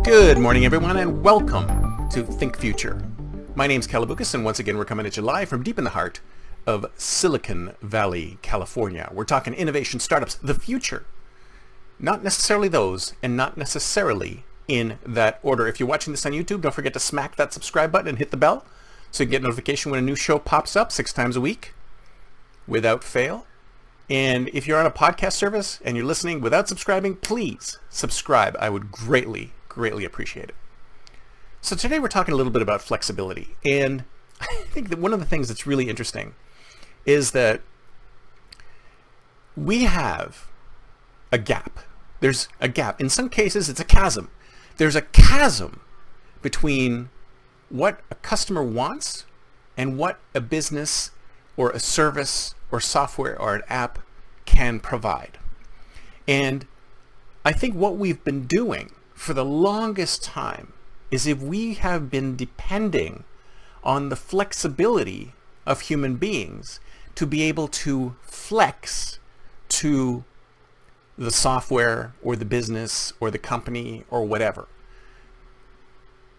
Good morning, everyone, and welcome to Think Future. My name's Calabucas, and once again, we're coming at you live from deep in the heart of Silicon Valley, California. We're talking innovation, startups, the future. Not necessarily those, and not necessarily in that order. If you're watching this on YouTube, don't forget to smack that subscribe button and hit the bell so you can get notification when a new show pops up 6 times a week without fail. And if you're on a podcast service and you're listening without subscribing, please subscribe. I would greatly appreciate it. So today we're talking a little bit about flexibility. And I think that one of the things that's really interesting is that we have a gap. There's a gap. In some cases, it's a chasm. There's a chasm between what a customer wants and what a business or a service or software or an app can provide. And I think what we've been doing for the longest time is if we have been depending on the flexibility of human beings to be able to flex to the software or the business or the company or whatever.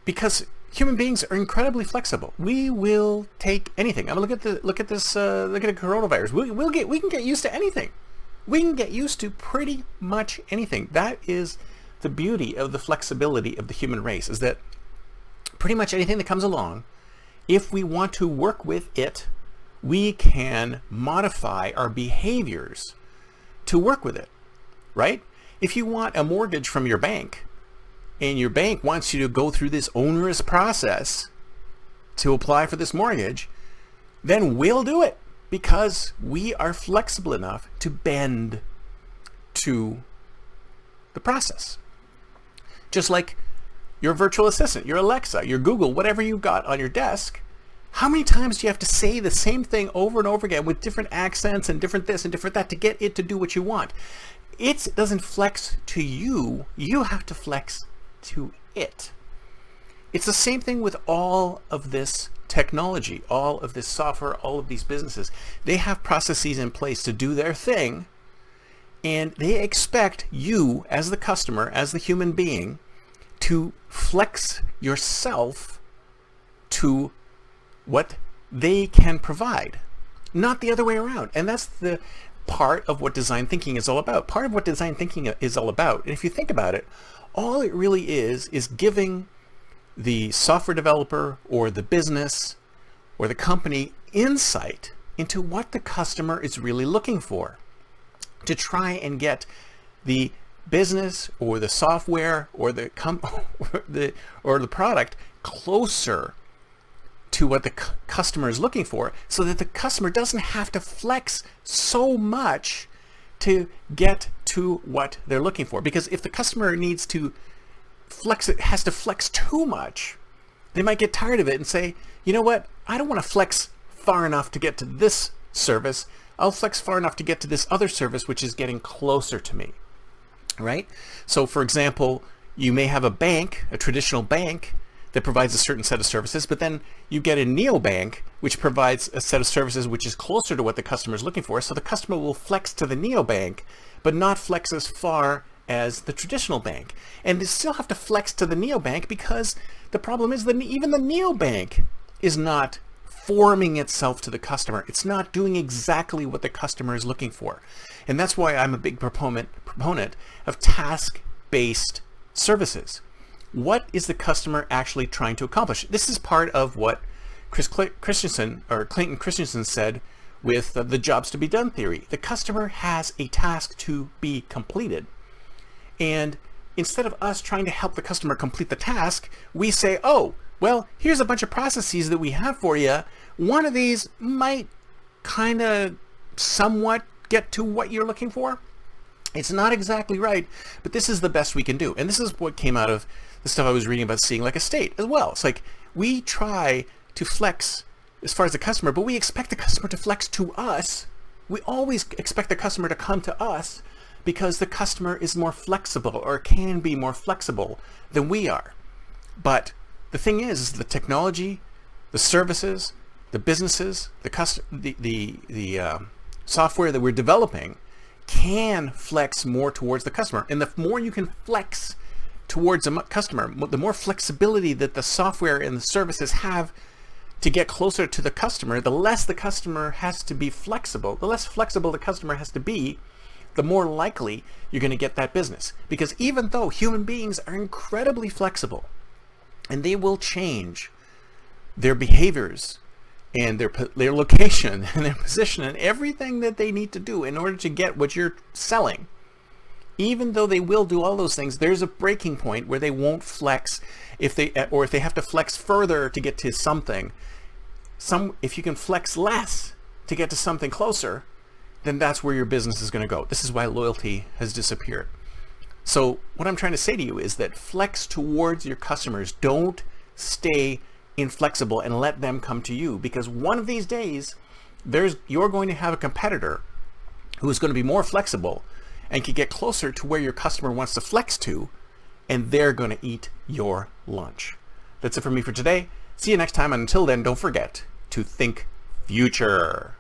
Because human beings are incredibly flexible. We will take anything. I mean, look at the coronavirus. We can get used to anything. We can get used to pretty much anything. That is the beauty of the flexibility of the human race, is that pretty much anything that comes along, if we want to work with it, we can modify our behaviors to work with it, right? If you want a mortgage from your bank, and your bank wants you to go through this onerous process to apply for this mortgage, then we'll do it because we are flexible enough to bend to the process. Just like your virtual assistant, your Alexa, your Google, whatever you got on your desk, how many times do you have to say the same thing over and over again with different accents and different this and different that to get it to do what you want? It doesn't flex to you. You have to flex to it. It's the same thing with all of this technology, all of this software, all of these businesses. They have processes in place to do their thing, and they expect you as the customer, as the human being, to flex yourself to what they can provide, not the other way around. And that's the part of what design thinking is all about. Part of what design thinking is all about, and if you think about it, all it really is giving the software developer or the business or the company insight into what the customer is really looking for, to try and get the business or the software or the product closer to what the customer is looking for, so that the customer doesn't have to flex so much to get to what they're looking for. Because if the customer needs to flex, it has to flex too much, they might get tired of it and say, you know what, I don't want to flex far enough to get to this service. I'll flex far enough to get to this other service, which is getting closer to me, right? So for example, you may have a bank, a traditional bank, that provides a certain set of services, but then you get a neobank, which provides a set of services which is closer to what the customer is looking for. So the customer will flex to the neobank, but not flex as far as the traditional bank. And they still have to flex to the neobank because the problem is that even the neobank is not forming itself to the customer. It's not doing exactly what the customer is looking for. And that's why I'm a big proponent of task-based services. What is the customer actually trying to accomplish? This is part of what Clayton Christensen said with the jobs to be done theory. The customer has a task to be completed. And instead of us trying to help the customer complete the task, we say, oh, well, here's a bunch of processes that we have for you. One of these might kind of somewhat get to what you're looking for. It's not exactly right, but this is the best we can do. And this is what came out of the stuff I was reading about Seeing Like a State as well. It's like we try to flex as far as the customer, but we expect the customer to flex to us. We always expect the customer to come to us because the customer is more flexible or can be more flexible than we are. But the thing is the technology, the services, the businesses, the software that we're developing can flex more towards the customer. And the more you can flex towards a customer, the more flexibility that the software and the services have to get closer to the customer, the less the customer has to be flexible. The less flexible the customer has to be, the more likely you're going to get that business. Because even though human beings are incredibly flexible and they will change their behaviors and their location and their position and everything that they need to do in order to get what you're selling, even though they will do all those things, there's a breaking point where they won't flex if they have to flex further to get to something. If you can flex less to get to something closer, then that's where your business is going to go. This is why loyalty has disappeared. So what I'm trying to say to you is that flex towards your customers. Don't stay inflexible and let them come to you, because one of these days you're going to have a competitor who is going to be more flexible and can get closer to where your customer wants to flex to, and they're going to eat your lunch. That's it for me for today. See you next time, and until then, don't forget to think future.